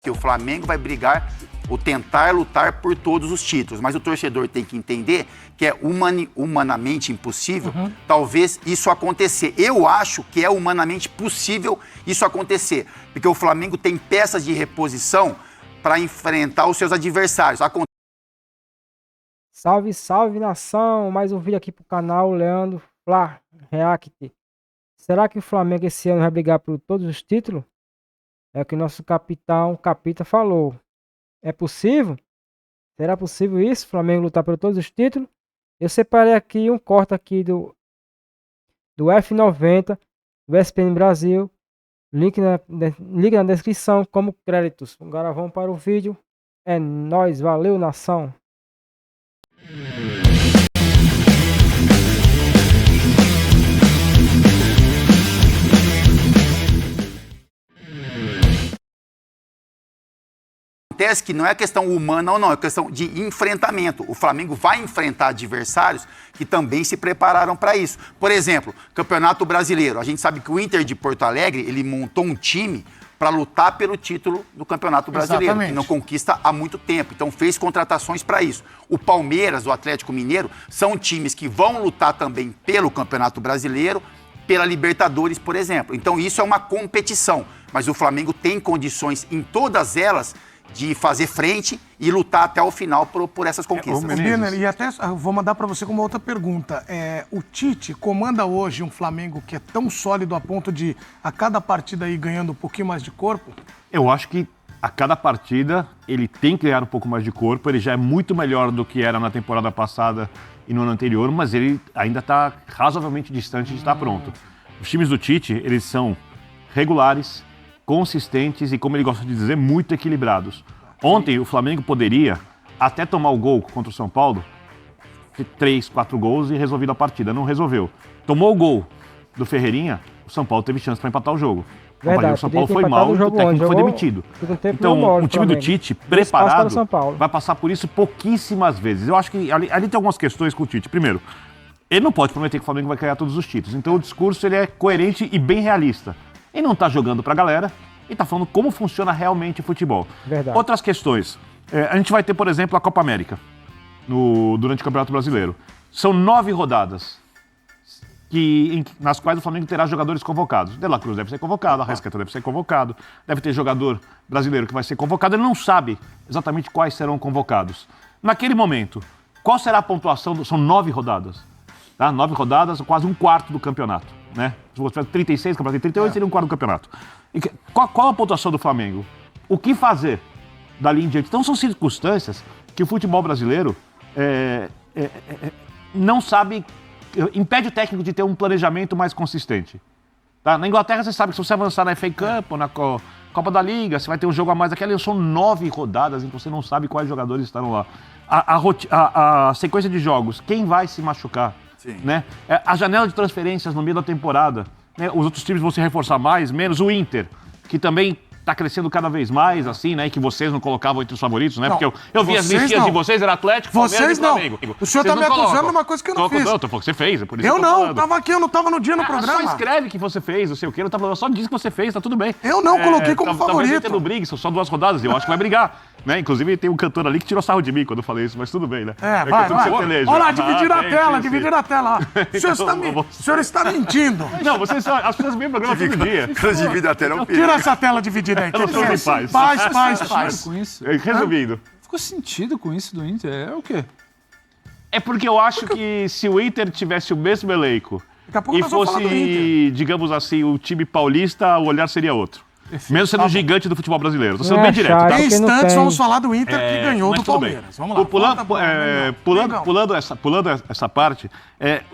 porque o Flamengo vai brigar ou tentar lutar por todos os títulos. Mas o torcedor tem que entender que é humanamente impossível, talvez, isso acontecer. Eu acho que é humanamente possível isso acontecer, porque o Flamengo tem peças de reposição para enfrentar os seus adversários. Salve, salve, nação! Mais um vídeo aqui pro canal, Leandro Fla React. Será que o Flamengo esse ano vai brigar por todos os títulos? É o que nosso capitão Capita falou. É possível? Será possível isso? O Flamengo lutar por todos os títulos? Eu separei aqui um corte aqui do F90, do ESPN Brasil. Link na descrição como créditos. Agora vamos para o vídeo. É nóis, valeu, nação! Acontece que não é questão humana ou não, é questão de enfrentamento. O Flamengo vai enfrentar adversários que também se prepararam para isso. Por exemplo, Campeonato Brasileiro. A gente sabe que o Inter de Porto Alegre, ele montou um time para lutar pelo título do Campeonato Brasileiro, que não conquista há muito tempo. Então fez contratações para isso. O Palmeiras, o Atlético Mineiro, são times que vão lutar também pelo Campeonato Brasileiro, pela Libertadores, por exemplo. Então isso é uma competição, mas o Flamengo tem condições em todas elas de fazer frente e lutar até o final por essas conquistas. Birner, e até vou mandar para você com uma outra pergunta. O Tite comanda hoje um Flamengo que é tão sólido a ponto de, a cada partida, ir ganhando um pouquinho mais de corpo? Eu acho que a cada partida ele tem que ganhar um pouco mais de corpo. Ele já é muito melhor do que era na temporada passada e no ano anterior, mas ele ainda está razoavelmente distante de estar pronto. Os times do Tite, eles são regulares, consistentes e, como ele gosta de dizer, muito equilibrados. Ontem o Flamengo poderia até tomar o gol contra o São Paulo, 3, 4 gols e resolvido a partida. Não resolveu. Tomou o gol do Ferreirinha, o São Paulo teve chance para empatar o jogo. Verdade, o São Paulo foi mal e o técnico foi demitido. Então, o time do Tite, preparado, vai passar por isso pouquíssimas vezes. Eu acho que ali tem algumas questões com o Tite. Primeiro, ele não pode prometer que o Flamengo vai ganhar todos os títulos. Então, o discurso ele é coerente e bem realista. Ele não está jogando para a galera, ele está falando como funciona realmente o futebol. Verdade. Outras questões. A gente vai ter, por exemplo, a Copa América durante o Campeonato Brasileiro. São 9 rodadas nas quais o Flamengo terá jogadores convocados. De La Cruz deve ser convocado, Arrascaeta deve ser convocado, deve ter jogador brasileiro que vai ser convocado. Ele não sabe exatamente quais serão convocados. Naquele momento, qual será a pontuação? São 9 rodadas. Tá? 9 rodadas, quase um quarto do campeonato. Né? Se você tiver 36, o campeonato tem 38, seria um quarto do campeonato. E qual a pontuação do Flamengo? O que fazer dali em diante? Então são circunstâncias que o futebol brasileiro não sabe, impede o técnico de ter um planejamento mais consistente. Tá? Na Inglaterra você sabe que se você avançar na FA Cup ou na Copa da Liga, você vai ter um jogo a mais daquela, são 9 rodadas em que você não sabe quais jogadores estarão lá. A sequência de jogos, quem vai se machucar? Né? A janela de transferências no meio da temporada, né? Os outros times vão se reforçar mais, menos o Inter, que também está crescendo cada vez mais, assim, né? E que vocês não colocavam entre os favoritos, né? Porque eu vi as listinhas de vocês, era Atlético, Palmeiras e Flamengo. O senhor está me acusando de uma coisa que eu não fiz. Não, tô falando que você fez, é por isso eu que não, estava aqui, eu não estava no dia no programa. Só escreve que você fez, não sei o quê, só diz que você fez, tá tudo bem. Eu não coloquei como favorito. Talvez não brigue, são só 2 rodadas, eu acho que vai brigar. Né? Inclusive tem um cantor ali que tirou sarro de mim quando eu falei isso, mas tudo bem, né? Vai. Olha lá, dividir a tela. O senhor está mentindo. Não, as pessoas veem o programa todo dia. Dividir a tela é um perigo. Tira essa tela dividida aí. Eu não sou de paz. Paz. Com isso. Resumindo. Ficou sentido com isso do Inter? É o quê? É porque eu acho que se o Inter tivesse o mesmo elenco e fosse, digamos assim, o time paulista, o olhar seria outro. Mesmo sendo um gigante do futebol brasileiro. Estou sendo bem direto. Tá? Em instantes vamos falar do Inter que ganhou do Palmeiras. Vamos lá. Pulando essa parte,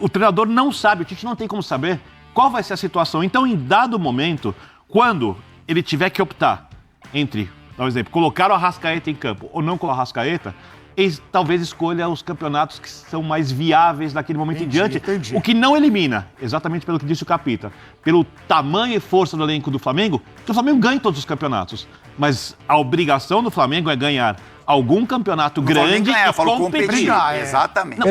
o treinador não sabe, o Tite não tem como saber qual vai ser a situação. Então, em dado momento, quando ele tiver que optar entre, por exemplo, colocar o Arrascaeta em campo ou não colocar o Arrascaeta, talvez escolha os campeonatos que são mais viáveis daquele momento em diante, o que não elimina, exatamente pelo que disse o Capita, pelo tamanho e força do elenco do Flamengo, que o Flamengo ganhe todos os campeonatos. Mas a obrigação do Flamengo é ganhar algum campeonato grande e competir. Exatamente. Não,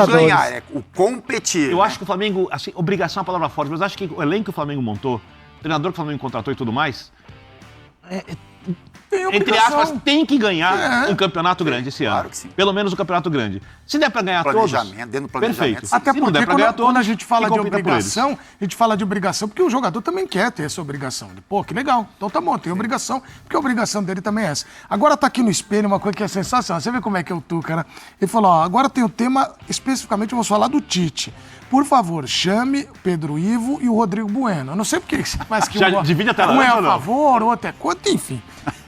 ganhar, é o competir. Eu acho que o Flamengo, assim, obrigação é uma palavra forte, mas acho que o elenco que o Flamengo montou, o treinador que o Flamengo contratou e tudo mais, Tem entre obrigação. aspas, tem que ganhar É. um campeonato grande esse ano. Claro que sim. Pelo menos um campeonato grande. Se der pra ganhar todos, Planejamento, dentro do planejamento, perfeito. sim. Até Se não porque der pra ganhar quando todos, a gente fala que de compita por eles. obrigação, a gente fala de obrigação porque o jogador também quer ter essa obrigação. Pô, que legal. Então tá bom, tem obrigação, porque a obrigação dele também é essa. Agora tá aqui no espelho uma coisa que é sensacional. Você vê como é que é o Tuca, né? Ele falou, ó, agora tem o tema, especificamente vamos falar do Tite. Por favor, chame Pedro Ivo e o Rodrigo Bueno. Eu não sei porque mas que Já divide a tela um é antes a ou não? favor, o outro é contra, enfim.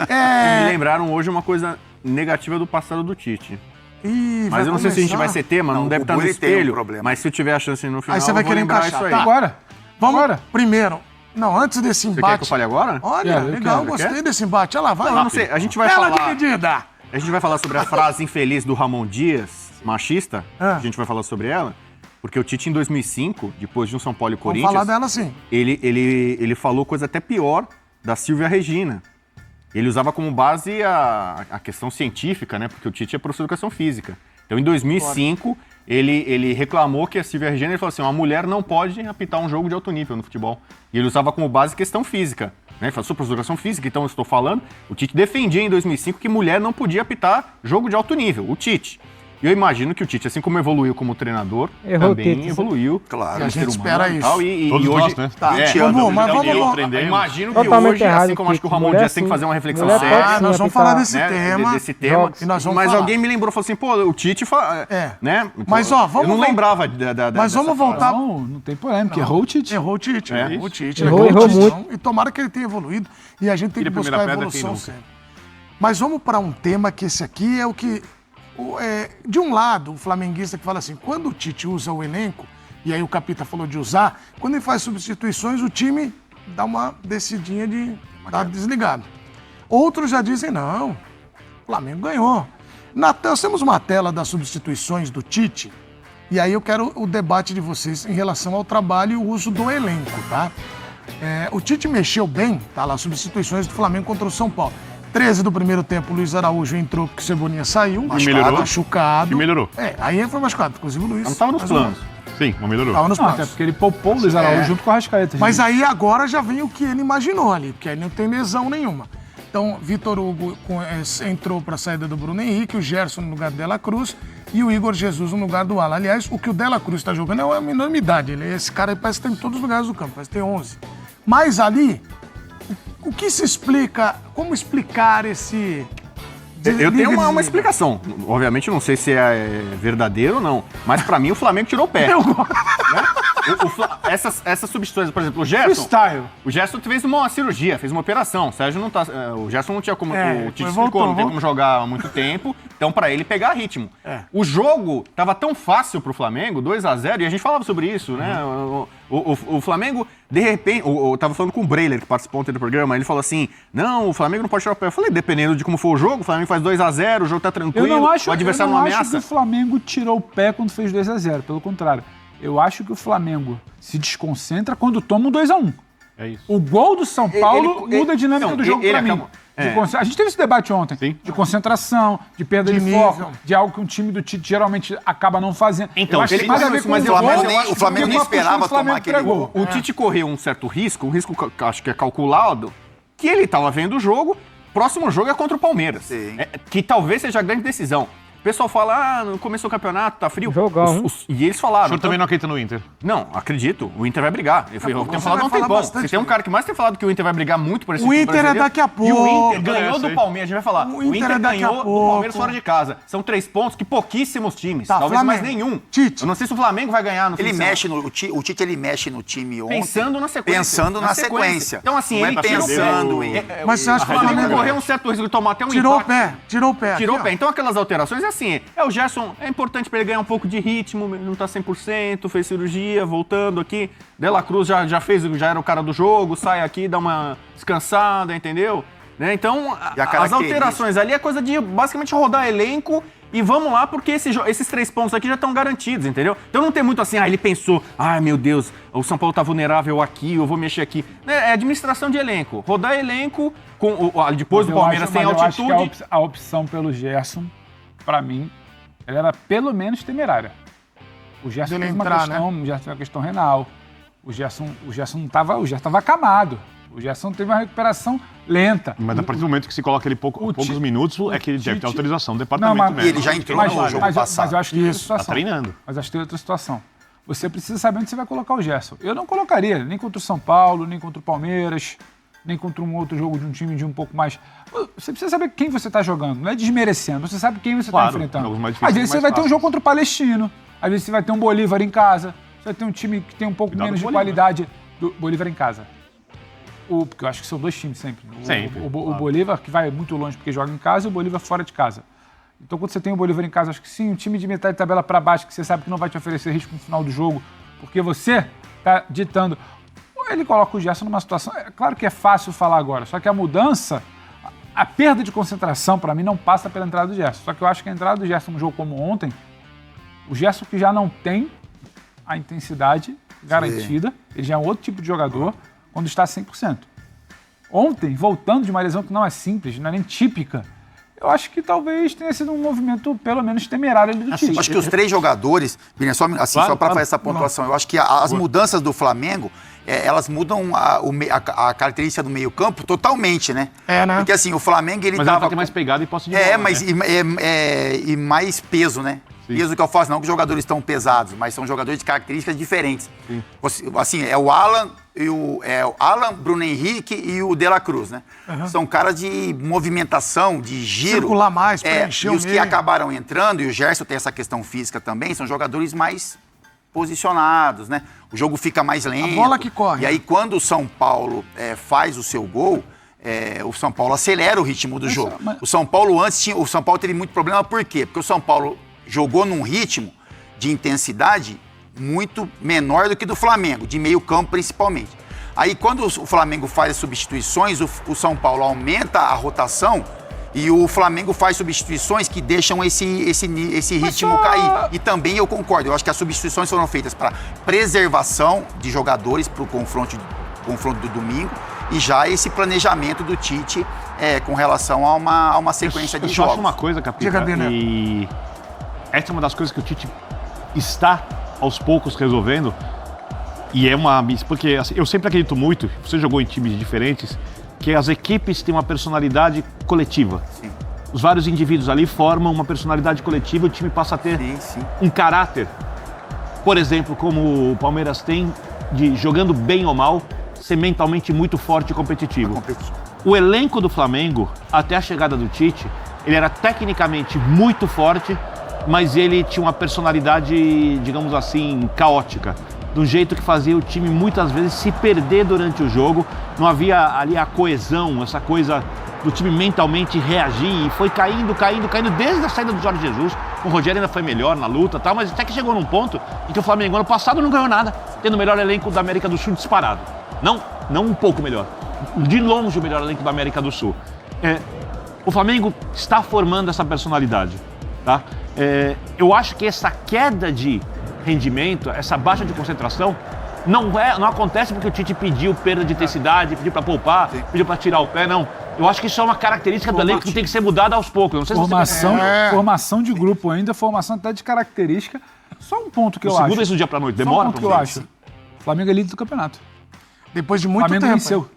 Me lembraram hoje uma coisa negativa do passado do Tite. Ih, Mas eu não sei se a gente vai ser tema, não, Não, deve o estar no Bully tem um espelho. problema. Mas se eu tiver a chance no final, Aí você vai eu vou querer lembrar encaixar, isso aí. tá? Agora? Vamos, Agora? primeiro. Não, antes desse Você embate. quer que eu fale agora? Olha, Eu legal, quero. gostei Quer? desse embate. Olha lá, vai Não, lá. eu não sei. A gente vai Tela falar. dividida. A gente vai falar sobre a frase infeliz do Ramon Dias, machista. Ah. A gente vai falar sobre ela. Porque o Tite, em 2005, depois de um São Paulo e Vamos Corinthians, falar dela sim. ele falou coisa até pior da Silvia Regina. Ele usava como base a questão científica, né? Porque o Tite é professor de educação física. Então, em 2005, ele reclamou que a Silvia Regina, ele falou assim, uma mulher não pode apitar um jogo de alto nível no futebol. E ele usava como base questão física. Né? Ele falou, sou professor de educação física, então eu estou falando. O Tite defendia em 2005 que mulher não podia apitar jogo de alto nível, o Tite. E eu imagino que o Tite, assim como evoluiu como treinador, Errou também Tite, evoluiu. Claro. E a como gente ser espera humano e isso. tal. E Todos hoje, nós, né? Tá, 20 é, anos, Vamos, mas então, vamos- eu aprendemos. imagino que Totalmente hoje, errado, assim como acho que o Tite. Ramon Mulher Dias tem que sim. fazer uma reflexão Mulher séria, pode sim nós vamos apitar. falar desse né, tema. desse tema. Jogos. E nós vamos Mas falar. alguém me lembrou, falou assim, pô, o Tite, É. né? Mas, ó, vamos eu não vol- lembrava Mas vamos voltar. Não tem polêmica. Errou o Tite. Errou o Tite. É. Errou o Tite. Errou, legal, errou Tite, muito. não. E tomara que ele tenha evoluído. E a gente tem que Tira a buscar primeira a pedra, quem evolução nunca? sempre. Mas vamos para um tema que esse aqui é o que... de um lado, o flamenguista que fala assim, quando o Tite usa o elenco, e aí o Capita falou de usar, quando ele faz substituições, o time dá uma descidinha de dar desligado. Outros já dizem, não, o Flamengo ganhou. Nós temos uma tela das substituições do Tite, e aí eu quero o debate de vocês em relação ao trabalho e o uso do elenco, tá? O Tite mexeu bem, tá lá, substituições do Flamengo contra o São Paulo. 13 do primeiro tempo, o Luiz Araújo entrou porque o Cebolinha saiu. melhorou. Machucado. E melhorou. Aí foi machucado, inclusive o Luiz. Não estava nos mais ou planos. menos. Sim, mas melhorou. Tava nos Não, planos. até porque ele poupou o Luiz Araújo junto com o Arrascaeta. Mas aí agora já vem o que ele imaginou ali, porque ele não tem lesão nenhuma. Então, Vitor Hugo entrou para a saída do Bruno Henrique, o Gerson no lugar do Dela Cruz e o Igor Jesus no lugar do Alan. Aliás, o que o Dela Cruz está jogando é uma enormidade. Esse cara aí parece que tem em todos os lugares do campo, parece que tem 11. Mas ali, o que se explica, como explicar esse... Eu tenho uma explicação. Obviamente, eu não sei se é verdadeiro ou não. Mas pra mim, o Flamengo tirou o pé. Né? Essas substituições, por exemplo, o Gerson. Freestyle. O Gerson fez uma cirurgia, fez uma operação. O Sérgio não tá. O Gerson não tinha como. O Tite voltou, explicou, não tem voltou. como jogar há muito tempo. Então, pra ele pegar ritmo. O jogo tava tão fácil pro Flamengo, 2-0, e a gente falava sobre isso, né? O Flamengo, de repente. Eu tava falando com o Breiler, que participou ontem do programa, ele falou assim: não, o Flamengo não pode tirar o pé. Eu falei, dependendo de como for o jogo, o Flamengo faz 2-0, o jogo tá tranquilo, Eu não acho, o adversário eu não não acho ameaça. que o Flamengo tirou o pé quando fez 2-0. Pelo contrário. Eu acho que o Flamengo se desconcentra quando toma um 2-1. É isso. O gol do São Paulo muda a dinâmica não, do jogo ele pra mim. acaba- A gente teve esse debate ontem. Sim. De concentração, de perda de, nível. foco, de algo que um time do Tite geralmente acaba não fazendo. Então, eu acho que ele- tem mais a ver mas com o o Flamengo gol nem- do que o Flamengo nem com a postura esperava que o Flamengo tomar aquele entregou. gol. O Tite correu um certo risco, um risco que eu acho que é calculado, que ele estava vendo o jogo, próximo jogo é contra o Palmeiras. Sim. Que talvez seja a grande decisão. O pessoal fala, não começou o campeonato, tá frio. Jogão. E eles O falaram. senhor também não acredita no Inter. Não, acredito. O Inter vai brigar. Eu tenho você falado há um vai falar tempão. bastante Se tem um cara que mais tem falado que o Inter vai brigar muito por esse O título Inter é brasileiro, daqui a E o pouco. Inter ganhou Parece, do hein? Palmeiras, a gente vai falar. O O Inter Inter é daqui a ganhou do pouco. Palmeiras fora de casa. São 3 pontos que pouquíssimos times. Tá, talvez Flamengo. mais nenhum. Tite. Eu não sei se o Flamengo vai ganhar no fim Ele de semana. mexe o Tite ele mexe no time ontem. Pensando na sequência. Pensando na sequência. Então, assim, Não é ele tira o pensando pé. em- Mas você acha que O o Flamengo Flamengo correu um certo risco de tomar até um tirou o empate. pé? Tirou o pé. Tirou o aqui, pé. ó. Então, aquelas alterações é assim. O Gerson, é importante pra ele ganhar um pouco de ritmo, ele não tá 100%, fez cirurgia, voltando aqui. Dela Cruz já fez, já era o cara do jogo, sai aqui, dá uma descansada, entendeu? Né? Então, E a as característica- alterações ali é coisa de basicamente rodar elenco e vamos lá, porque esses 3 pontos aqui já estão garantidos, entendeu? Então não tem muito assim, ele pensou, meu Deus, o São Paulo tá vulnerável aqui, eu vou mexer aqui. É administração de elenco. Rodar elenco, depois do Eu Palmeiras acho- tem mas eu acho que altitude. a opção pelo Gerson, pra mim, ela era pelo menos temerária. O Gerson Dele teve uma entrar, questão, o Gerson teve uma questão renal. O Gerson estava acamado. O Gerson teve uma recuperação lenta. Mas a partir do momento que se coloca ele poucos minutos, é que ele deve ter autorização do Não, departamento mas- médico. E ele já entrou no jogo mas passado. eu acho que tem outra Tá situação. treinando. Mas acho que tem outra situação. Você precisa saber onde você vai colocar o Gerson. Eu não colocaria nem contra o São Paulo, nem contra o Palmeiras, nem contra um outro jogo de um time de um pouco mais... Você precisa saber quem você está jogando, não é desmerecendo. Você sabe quem você está Claro, enfrentando. jogos mais difíceis, Às vezes você mais vai ter um fáceis. jogo contra o Palestino, às vezes você vai ter um Bolívar em casa, você vai ter um time que tem um pouco Cuidado menos do de Bolívar. qualidade do Bolívar em casa. Porque eu acho que são dois times sempre. Sempre, O claro. Bolívar, que vai muito longe porque joga em casa, e o Bolívar fora de casa. Então, quando você tem o Bolívar em casa, acho que sim, um time de metade de tabela para baixo, que você sabe que não vai te oferecer risco no final do jogo, porque você está ditando. Ele coloca o Gerson numa situação. É claro que é fácil falar agora, só que a mudança, a perda de concentração, para mim, não passa pela entrada do Gerson. Só que eu acho que a entrada do Gerson num jogo como ontem, o Gerson que já não tem a intensidade garantida, ele já é um outro tipo de jogador quando está 100%. Ontem, voltando de uma lesão que não é simples, não é nem típica, eu acho que talvez tenha sido um movimento, pelo menos, temerário ali do Tite. Acho que os três jogadores, Vini, só Claro, para claro. fazer essa pontuação, eu acho que as mudanças do Flamengo, elas mudam a característica do meio-campo totalmente, né? É, né? Porque assim, o Flamengo, ele Mas ela tava. vai ter mais pegada e posse de bola, Mas né? e mais peso, né? Sim. Peso que eu faço, não que os jogadores estão pesados, mas são jogadores de características diferentes. Assim, é o Alan, Bruno Henrique e o De La Cruz, né? São caras de movimentação, de giro. Circular mais, preencher E o os que meio. acabaram entrando, e o Gerson tem essa questão física também, são jogadores mais posicionados, né? O jogo fica mais lento. bola que corre. E aí, quando o São Paulo faz o seu gol, o São Paulo acelera o ritmo do jogo. O São Paulo o São Paulo teve muito problema, por quê? Porque o São Paulo jogou num ritmo de intensidade muito menor do que do Flamengo, de meio campo principalmente. Aí quando o Flamengo faz as substituições, o São Paulo aumenta a rotação e o Flamengo faz substituições que deixam esse ritmo cair. E também eu concordo, eu acho que as substituições foram feitas para preservação de jogadores para o confronto do domingo e já esse planejamento do Tite com relação a uma sequência de Eu só jogos. acho uma coisa, Capita, Diga, Daniel. e essa é uma das coisas que o Tite está, aos poucos, resolvendo, e porque assim, eu sempre acredito muito, você jogou em times diferentes, que as equipes têm uma personalidade coletiva. Sim. Os vários indivíduos ali formam uma personalidade coletiva, o time passa a ter Sim. um caráter, por exemplo, como o Palmeiras tem, de jogando bem ou mal, ser mentalmente muito forte e competitivo. O elenco do Flamengo, até a chegada do Tite, ele era tecnicamente muito forte, mas ele tinha uma personalidade, digamos assim, caótica. Do jeito que fazia o time muitas vezes se perder durante o jogo. Não havia ali a coesão, essa coisa do time mentalmente reagir. E foi caindo desde a saída do Jorge Jesus. O Rogério ainda foi melhor na luta e tal, mas até que chegou num ponto em que o Flamengo ano passado não ganhou nada, tendo o melhor elenco da América do Sul disparado. Não um pouco melhor. De longe o melhor elenco da América do Sul. O Flamengo está formando essa personalidade, tá? Eu acho que essa queda de rendimento, essa baixa de concentração, não acontece porque o Tite pediu perda de intensidade, pediu para poupar, pediu para tirar o pé, não. Eu acho que isso é uma característica do elenco que tem que ser mudada aos poucos. Eu não sei se Formação de grupo ainda, formação até de característica. Só um ponto que eu acho. Segunda isso do dia pra noite, Só demora um ponto pra que eu você. acho. O Flamengo é líder do campeonato. Depois de O muito Flamengo tempo. venceu.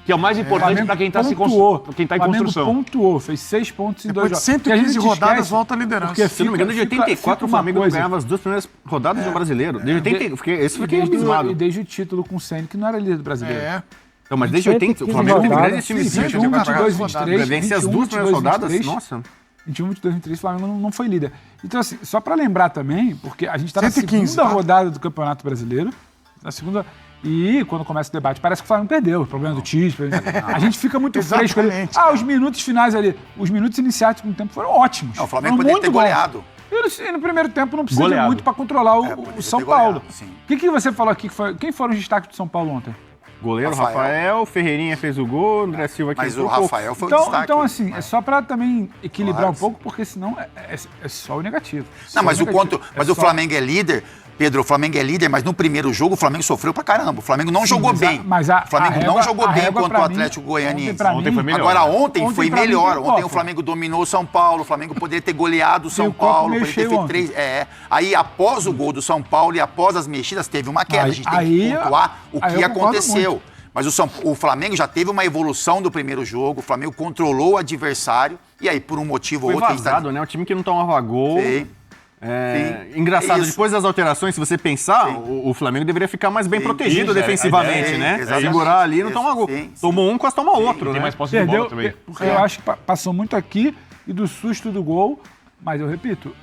Que é o mais importante para quem está em construção. Pontuou, fez 6 pontos em Depois 2 de jogos. 115 E a gente rodadas, esquece, volta a liderança. porque Se eu não me engano, desde fica 84 o uma Flamengo coisa. ganhava as duas primeiras rodadas do brasileiro. Desde 80, esse fiquei abismado. E desde o título com o Ceni, que não era líder do brasileiro. Não, mas desde 80, o Flamengo teve grandes times Sim, de 21, 22, 23. Vence as 21, duas primeiras 22, rodadas, 23. nossa. 21, 22, 23, o Flamengo não foi líder. Então, assim, só para lembrar também, porque a gente está na 115, segunda tá? rodada do Campeonato Brasileiro, na segunda... E quando começa o debate, parece que o Flamengo perdeu, o problema do Tite. A gente fica muito fresco ali. Exatamente. Os minutos finais ali, os minutos iniciais do segundo tempo foram ótimos. Não, o Flamengo Foram poderia ter muito bons. goleado. E no primeiro tempo não precisa de Goleado. muito para controlar poderia o ter São goleado, Paulo. sim. O que você falou aqui? Quem foram os destaques do São Paulo ontem? Goleiro Rafael. Rafael, Ferreirinha fez o gol, André Silva que Mas entrou o pouco. Rafael foi o Então, destaque. então assim, é só para também equilibrar Claro, um pouco, porque senão é só o negativo. Não, mas o só- Flamengo é líder. Pedro, o Flamengo é líder, mas no primeiro jogo o Flamengo sofreu pra caramba. O Flamengo não jogou bem. o Flamengo não jogou bem contra o Atlético Goianiense. Ontem foi melhor. Agora ontem foi pra mim, melhor. tem Ontem o Copa. Flamengo dominou o São Paulo. O Flamengo poderia ter goleado o São o copo Paulo. meio Poderia ter cheio feito 3. Aí após o gol do São Paulo e após as mexidas teve uma queda. A gente tem que pontuar o que eu concordo aconteceu. muito. Mas o Flamengo já teve uma evolução do primeiro jogo, o Flamengo controlou o adversário, e aí, por um motivo ou Foi outro... vazado, né? O time que não tomava gol. Sim. Engraçado, Isso. depois das alterações, se você pensar, o Flamengo deveria ficar mais bem protegido defensivamente, Sim, né? exatamente. Segurar ali e não tomar gol. Sim. Tomou um, quase toma outro, Tem né? mais posse de bola Perdeu, também. porque eu acho que passou muito aqui e do susto do gol, mas eu repito,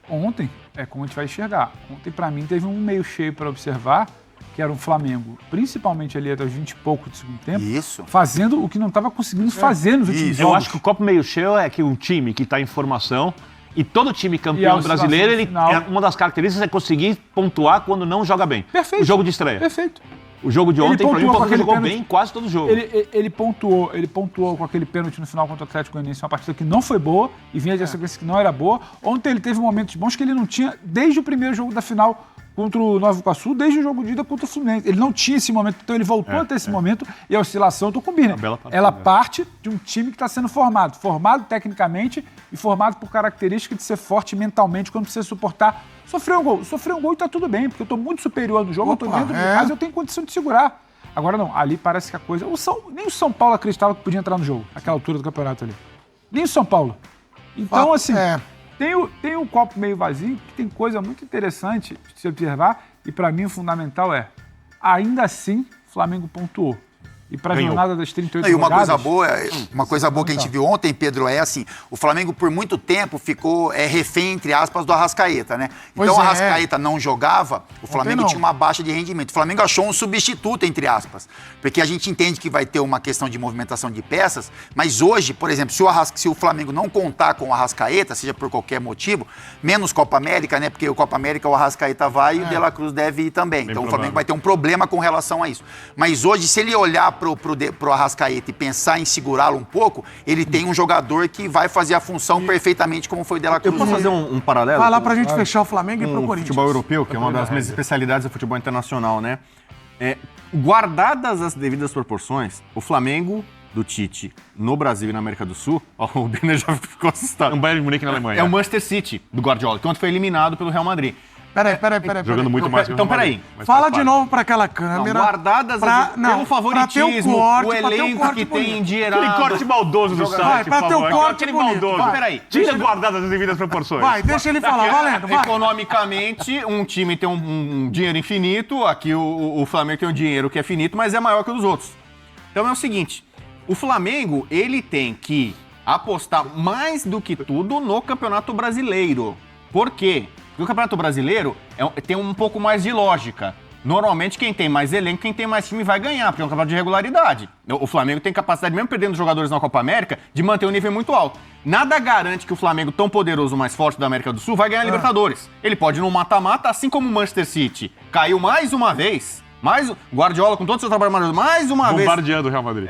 ontem, como a gente vai enxergar, ontem pra mim teve um meio cheio para observar, que era o Flamengo, principalmente ali até os 20 e pouco do segundo tempo, Isso. fazendo o que não estava conseguindo fazer nos últimos Isso. jogos. Eu acho que o copo meio cheio é que um time que está em formação e todo time E a campeão oscilação brasileiro, no final. uma das características é conseguir pontuar quando não joga bem. Perfeito. O jogo de estreia. Perfeito. O jogo de ontem, pra mim, o pontuou com Flamengo aquele jogou pênalti. bem em quase todo jogo. Ele pontuou com aquele pênalti no final contra o Atlético Goianiense, uma partida que não foi boa e vinha de uma sequência que não era boa. Ontem ele teve momentos bons que ele não tinha desde o primeiro jogo da final contra o Nova Iguaçu, desde o jogo de ida contra o Fluminense. Ele não tinha esse momento, então ele voltou a ter esse momento e a oscilação, eu tô com o Birner. Ela parte de um time que está sendo formado tecnicamente e formado por característica de ser forte mentalmente quando precisa suportar. Sofreu um gol e tá tudo bem, porque eu tô muito superior no jogo, eu tô dentro de casa e eu tenho condição de segurar. Agora não, ali parece que a coisa... nem o São Paulo acreditava que podia entrar no jogo, naquela altura do campeonato ali. Nem o São Paulo. Então, assim, tem o copo meio vazio, que tem coisa muito interessante de se observar, e pra mim o fundamental ainda assim, o Flamengo pontuou. E pra jornada das 38 E uma rodadas... coisa boa que a gente viu ontem, Pedro, é assim, o Flamengo por muito tempo ficou refém, entre aspas, do Arrascaeta, né? Então o Arrascaeta não jogava, o Flamengo tinha uma baixa de rendimento. O Flamengo achou um substituto, entre aspas, porque a gente entende que vai ter uma questão de movimentação de peças, mas hoje, por exemplo, se o Flamengo não contar com o Arrascaeta, seja por qualquer motivo, menos Copa América, né? Porque o Copa América o Arrascaeta vai e o De La Cruz deve ir também. Então o Flamengo vai ter um problema com relação a isso. Mas hoje, se ele olhar pro Arrascaeta e pensar em segurá-lo um pouco, ele tem um jogador que vai fazer a função perfeitamente como foi o De La Cruz. Eu posso fazer um paralelo? Vai lá pra gente fechar o Flamengo e pro o Corinthians. futebol europeu, que é uma das minhas especialidades do futebol internacional, né? Guardadas as devidas proporções, o Flamengo do Tite no Brasil e na América do Sul, o Birner já ficou assustado. Um Bayern de Munique na Alemanha. É o Manchester City do Guardiola, que ontem foi eliminado pelo Real Madrid. Peraí. Jogando muito mais que o Então, Real Madrid, peraí. mas Fala faz de parte. novo pra aquela câmera. Guardadas pelo favoritismo, o elenco que tem endinheirado. Aquele corte maldoso do site, pra por ter o favor. corte Aquele bonito, maldoso. vai. Peraí. Tira guardadas as devidas proporções. Vai, deixa ele falar, valendo, vai. Economicamente, um time tem um dinheiro infinito, aqui o Flamengo tem um dinheiro que é finito, mas é maior que o dos outros. Então é o seguinte, o Flamengo, ele tem que apostar mais do que tudo no Campeonato Brasileiro. Por quê? Porque o Campeonato Brasileiro tem um pouco mais de lógica. Normalmente, quem tem mais elenco, quem tem mais time vai ganhar, porque é um campeonato de regularidade. O Flamengo tem capacidade, mesmo perdendo jogadores na Copa América, de manter um nível muito alto. Nada garante que o Flamengo, tão poderoso, mais forte da América do Sul, vai ganhar a Libertadores. Ele pode ir no mata-mata, assim como o Manchester City caiu mais uma vez. Guardiola, com todo o seu trabalho maravilhoso, mais uma vez... Bombardeando o Real Madrid.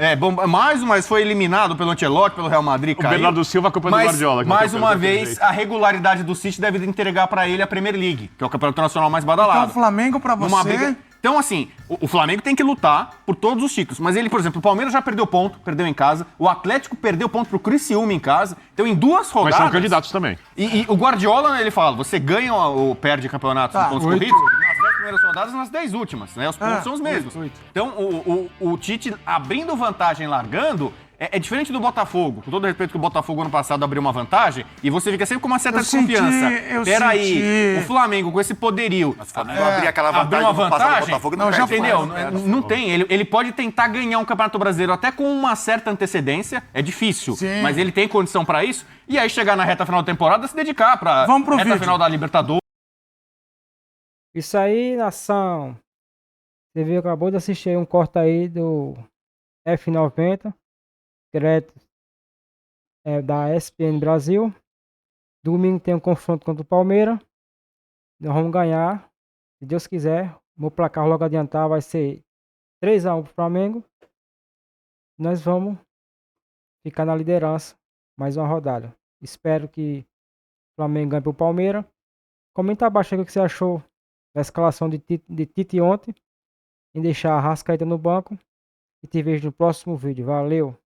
Mais uma vez foi eliminado pelo Ancelotti, pelo Real Madrid, caiu. Bernardo Silva, campeão do Guardiola. que Mais não uma perdeu vez, jeito. a regularidade do City deve entregar pra ele a Premier League, que é o campeonato nacional mais badalado. Então, o Flamengo pra você... Então, assim, o Flamengo tem que lutar por todos os títulos. Mas ele, por exemplo, o Palmeiras já perdeu ponto, perdeu em casa. O Atlético perdeu ponto pro Criciúma em casa. Então, em 2 rodadas... Mas são candidatos também. E o Guardiola, ele fala, você ganha ou perde campeonatos em pontos corridos nas 10 primeiras rodadas e nas 10 últimas, né? Os pontos são os mesmos. Então, o Tite abrindo vantagem, largando... É diferente do Botafogo. Com todo respeito que o Botafogo ano passado abriu uma vantagem e você fica sempre com uma certa desconfiança. Peraí, o Flamengo com esse poderio. Mas o Flamengo abrir aquela vantagem, abriu uma vantagem, Botafogo não, perde. entendeu? Não tem. Ele pode tentar ganhar um Campeonato Brasileiro até com uma certa antecedência. É difícil, mas ele tem condição pra isso. E aí chegar na reta final da temporada, se dedicar pra reta final da Libertadores. Isso aí, nação. Você viu, acabou de assistir aí um corte aí do F90. Direto da ESPN Brasil. Domingo tem um confronto contra o Palmeiras. Nós vamos ganhar. Se Deus quiser. O meu placar logo adiantar vai ser 3-1 pro Flamengo. Nós vamos ficar na liderança mais uma rodada. Espero que o Flamengo ganhe pro Palmeiras. Comenta abaixo aí o que você achou da escalação de Tite ontem. E deixar a Arrascaeta no banco. E te vejo no próximo vídeo. Valeu!